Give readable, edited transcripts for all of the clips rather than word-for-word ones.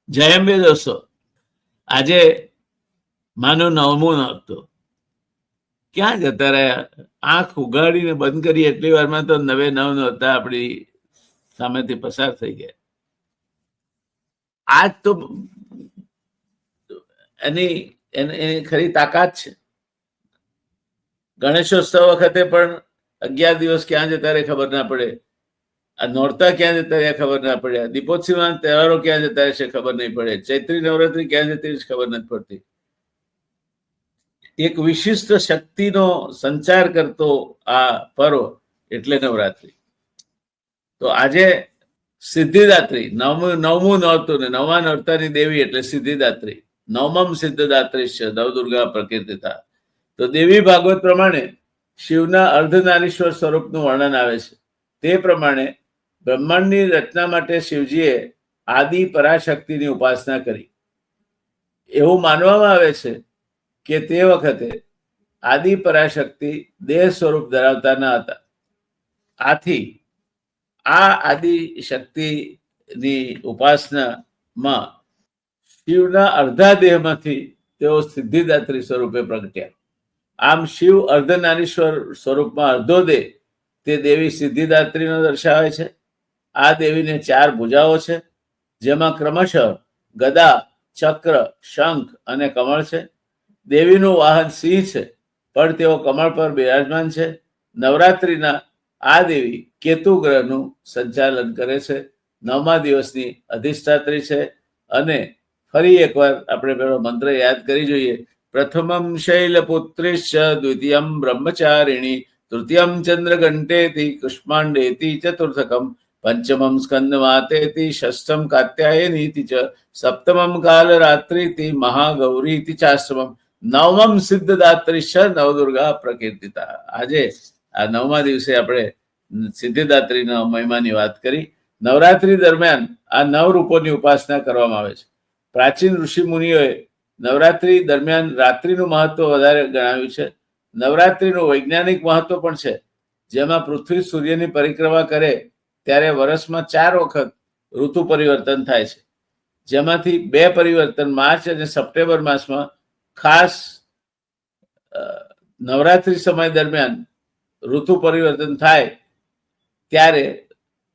જય અંબે દોસ્તો, આજે માનું 9મું નહોતું. ક્યાં જતા રહ્યા? આંખ ઉગાડીને બંધ કરી એટલી વારમાં તો 9 નહોતા આપણી સામેથી પસાર થઈ ગયા. આજ તો એની ખરી તાકાત છે. ગણેશોત્સવ વખતે પણ 11 દિવસ ક્યાં જતા રહે ખબર ના પડે. આ નોરતા ક્યાં જતા રહ્યા ખબર ના પડ્યા. દીપોત્સવના તહેવારો ક્યાં જતા રહેશે ખબર નહીં પડે. ચૈત્રી નવરાત્રી ક્યાં જતી રહેશે ખબર નથી પડતી. એક વિશિષ્ટ શક્તિનો સંચાર કરતો આ પર્વ એટલે નવરાત્રી. તો આજે સિદ્ધિદાત્રી, નવમું નોરતું ને 9મા નોરતાની દેવી એટલે સિદ્ધિદાત્રી. 9મમ સિદ્ધદાત્રી છે નવદુર્ગા પ્રકીર્તિતા. તો દેવી ભાગવત પ્રમાણે શિવના અર્ધનારીશ્વર સ્વરૂપનું વર્ણન આવે છે. તે પ્રમાણે બ્રહ્માંડની રચના માટે શિવજીએ આદિ પરાશક્તિની ઉપાસના કરી. એવું માનવામાં આવે છે કે તે વખતે આદિ પરાશક્તિ દેહ સ્વરૂપ ધરાવતા ન હતા. આથી આ આદિ શક્તિની ઉપાસનામાં શિવના અર્ધા દેહમાંથી તેઓ સિદ્ધિદાત્રી સ્વરૂપે પ્રગટ્યા. આમ શિવ અર્ધનારીશ્વર સ્વરૂપમાં અર્ધો દેહ તે દેવી સિદ્ધિદાત્રીનો દર્શાવે છે. આ દેવીને 4 ભુજાઓ છે, જેમાં ક્રમશઃ ગદા, ચક્ર, શંખ અને કમળ છે. દેવીનું વાહન સિંહ છે, પણ તેઓ કમળ પર બિરાજમાન છે. નવરાત્રિના આ દેવી કેતુ ગ્રહનું સંચાલન કરે છે. 9મા દિવસની અધિષ્ઠાત્રી છે. અને ફરી એકવાર આપણે પેલો મંત્ર યાદ કરી જોઈએ. પ્રથમમ શૈલપુત્રીશ્ચ, દ્વિતીયમ બ્રહ્મચારિણી, તૃતીયમ ચંદ્રઘંટેતિ, કુષ્માંડેતિ, ચતુર્થકમ પંચમમ સ્કંદમાતેતિ, ષષ્ઠમ કાત્યાયનીતિ ચ, સપ્તમમ કાલરાત્રિતિ, મહાગૌરીતિ ચાષ્ટમમ, 9મમ સિદ્ધદાત્રીશ્ચ નવદુર્ગા પ્રકીર્તિતા. આજે આ 9મા દિવસે આપણે સિદ્ધિદાત્રીના મહિમાની વાત કરી. નવરાત્રી દરમિયાન આ 9 રૂપોની ઉપાસના કરવામાં આવે છે. પ્રાચીન ઋષિ મુનિઓએ નવરાત્રી દરમિયાન રાત્રિનું મહત્વ વધારે ગણાવ્યું છે. નવરાત્રીનું વૈજ્ઞાનિક મહત્વ પણ છે, જેમાં પૃથ્વી સૂર્યની પરિક્રમા કરે ત્યારે વર્ષમાં 4 વખત ઋતુ પરિવર્તન થાય છે, જેમાંથી 2 પરિવર્તન માર્ચ અને સપ્ટેમ્બર માસમાં ખાસ નવરાત્રી સમય દરમિયાન ઋતુ પરિવર્તન થાય ત્યારે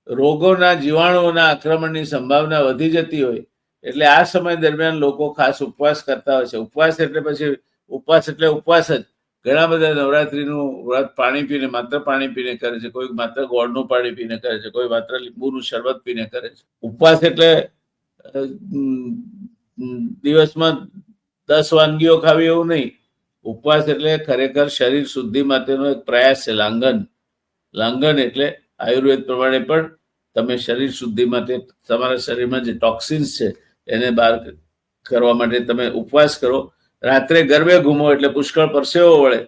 રોગોના, જીવાણુઓના આક્રમણની સંભાવના વધી જતી હોય એટલે આ સમય દરમિયાન લોકો ખાસ ઉપવાસ કરતા હોય છે. ઉપવાસ એટલે ઉપવાસ જ. ઘણા બધા નવરાત્રીનું વ્રત પાણી પીને, માત્ર પાણી પીને કરે છે. કોઈ માત્ર ગોળનું પાણી પીને કરે છે, કોઈ માત્ર લીંબુનું શરબત પીને કરે છે. ઉપવાસ એટલે દિવસમાં 10 વાનગીઓ ખાવી એવું નહીં. ઉપવાસ એટલે ખરેખર શરીર શુદ્ધિ માટેનો એક પ્રયાસ છે. લાંઘન એટલે આયુર્વેદ પ્રમાણે પણ તમે શરીર શુદ્ધિ માટે તમારા શરીરમાં જે ટોક્સિન્સ છે એને બહાર કરવા માટે તમે ઉપવાસ કરો. રાત્રે ગરબે ઘૂમો એટલે પુષ્કળ પરસેવો વળે,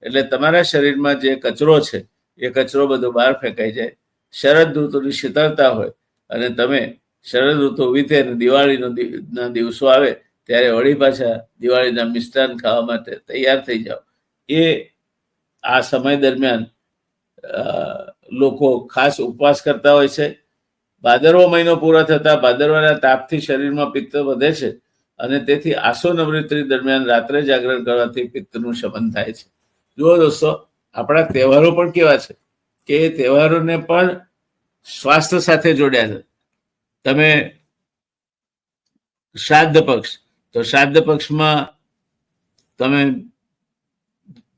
એટલે તમારા શરીરમાં જે કચરો છે એ કચરો બધો બહાર ફેંકાઈ જાય. શરદ ઋતુની શીતળતા હોય અને તમે શરદ ઋતુ વીતે અને દિવાળીના દિવસો આવે ત્યારે વળી પાછા દિવાળીના મિષ્ટાન ખાવા માટે તૈયાર થઈ જાઓ. એ આ સમય દરમિયાન લોકો ખાસ ઉપવાસ કરતા હોય છે. ભાદરવો મહિનો પૂરો થતા ભાદરવાના તાપથી શરીરમાં પિત્ત વધે છે અને તેથી આસો નવરાત્રી દરમિયાન રાત્રે જાગરણ કરવાથી પિત્તનું શમન થાય છે. જુઓ દોસ્તો, આપણા તહેવારો પણ કેવા છે કે એ તહેવારોને પણ સ્વાસ્થ્ય સાથે જોડ્યા છે. તમે શ્રાદ્ધ પક્ષ, તો શ્રાદ્ધ પક્ષમાં તમે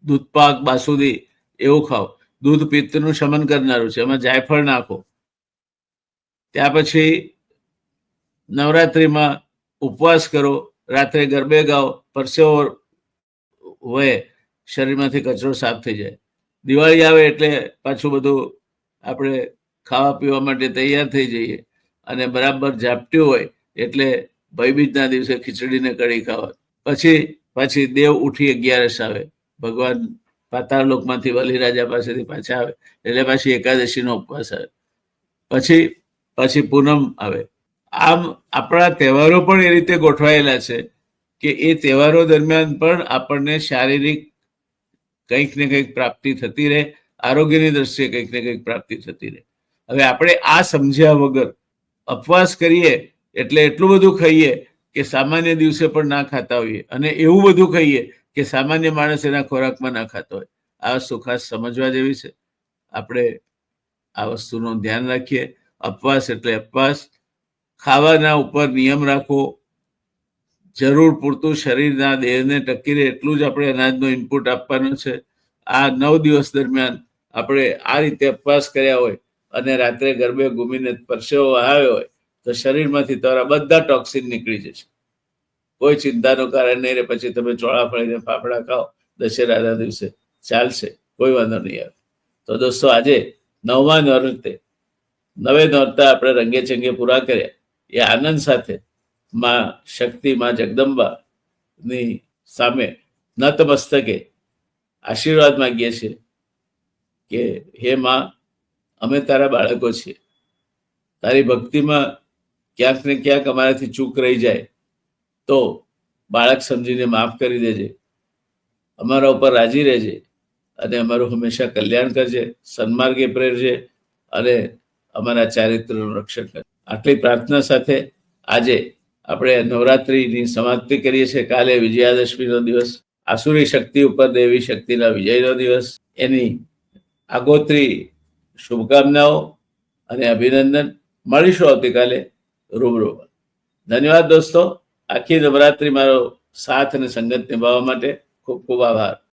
દૂધપાક, બાસુદી એવું ખાઓ. દૂધ પિત્તનું શમન કરનારું છે, એમાં જાયફળ નાખો. ત્યાં પછી નવરાત્રિમાં ઉપવાસ કરો, રાત્રે ગરબે ગાઓ, પરસેવો વહે, શરીરમાંથી કચરો સાફ થઈ જાય. દિવાળી આવે એટલે પાછું બધું આપણે ખાવા પીવા માટે તૈયાર થઈ જઈએ અને બરાબર ઝાપટ્યું હોય એટલે ભાઈબીજના દિવસે ખીચડીને કઢી ખાવા. પછી દેવ ઉઠી 11 આવે, ભગવાન પાતાળ લોકમાંથી બલિરાજા પાસેથી પાછા આવે એટલે પાછી એકાદશીનો ઉપવાસ આવે. પછી પૂનમ આવે. આમ આપણા તહેવારો પણ એ રીતે ગોઠવાયેલા છે કે એ તહેવારો દરમિયાન પણ આપણને શારીરિક કંઈક ને કંઈક પ્રાપ્તિ થતી રહે, આરોગ્યની દ્રષ્ટિએ કંઈક ને કંઈક પ્રાપ્તિ થતી રહે. હવે આપણે આ સમજ્યા વગર ઉપવાસ કરીએ એટલે એટલું બધું ખાઈએ કે સામાન્ય દિવસે પણ ના ખાતા હોઈએ, અને એવું બધું ખાઈએ કે સામાન્ય માણસ એના ખોરાકમાં ના ખાતો હોય. આ વસ્તુ ખાસ સમજવા જેવી છે. આપણે આ વસ્તુનું ધ્યાન રાખીએ. ઉપવાસ એટલે ઉપવાસ. ખાવાના ઉપર નિયમ રાખવો. જરૂર પૂરતું શરીરના દેહને ટકી રહે એટલું જ આપણે અનાજનો ઇનપુટ આપવાનું છે. આ 9 દિવસ દરમિયાન આપણે આ રીતે ઉપવાસ કર્યા હોય અને રાત્રે ગરબે ઘૂમીને પરસેવો વહાવ્યો હોય તો શરીરમાંથી તમારા બધા ટોક્સિન નીકળી જશે. કોઈ ચિંતાનું કારણ નહીં રહે. પછી તમે ચોળાફળીને ફાફડા ખાઓ દશેરાના દિવસે, ચાલશે, કોઈ વાંધો નહીં આવે. તો દોસ્તો, આજે 9મા નોરતે 9 નોરતા આપણે રંગે ચંગે પૂરા કર્યા. એ આનંદ સાથે માં શક્તિ, માં જગદંબાની સામે નતમસ્તકે આશીર્વાદ માંગીએ છીએ કે હે માં, અમે તારા બાળકો છીએ. તારી ભક્તિમાં ક્યાંક ને ક્યાંક અમારાથી ચૂક રહી જાય તો બાળક સમજીને માફ કરી દેજે. અમારા ઉપર રાજી રહેજે અને અમારું હંમેશા કલ્યાણ કરજે, સન્માર્ગે પ્રેરજે અને અમારા ચારિત્રનું રક્ષણ કરજે. આટલી પ્રાર્થના સાથે આજે આપણે નવરાત્રિની સમાપ્તિ કરીએ છીએ. કાલે વિજયાદશમીનો દિવસ, આસુરી શક્તિ ઉપર દેવી શક્તિના વિજયનો દિવસ. એની આગોતરી શુભકામનાઓ અને અભિનંદન. મળીશું આવતીકાલે રૂબરૂ. ધન્યવાદ દોસ્તો. આખી નવરાત્રિ મારો સાથ અને સંગત નિભાવવા માટે ખૂબ ખૂબ આભાર.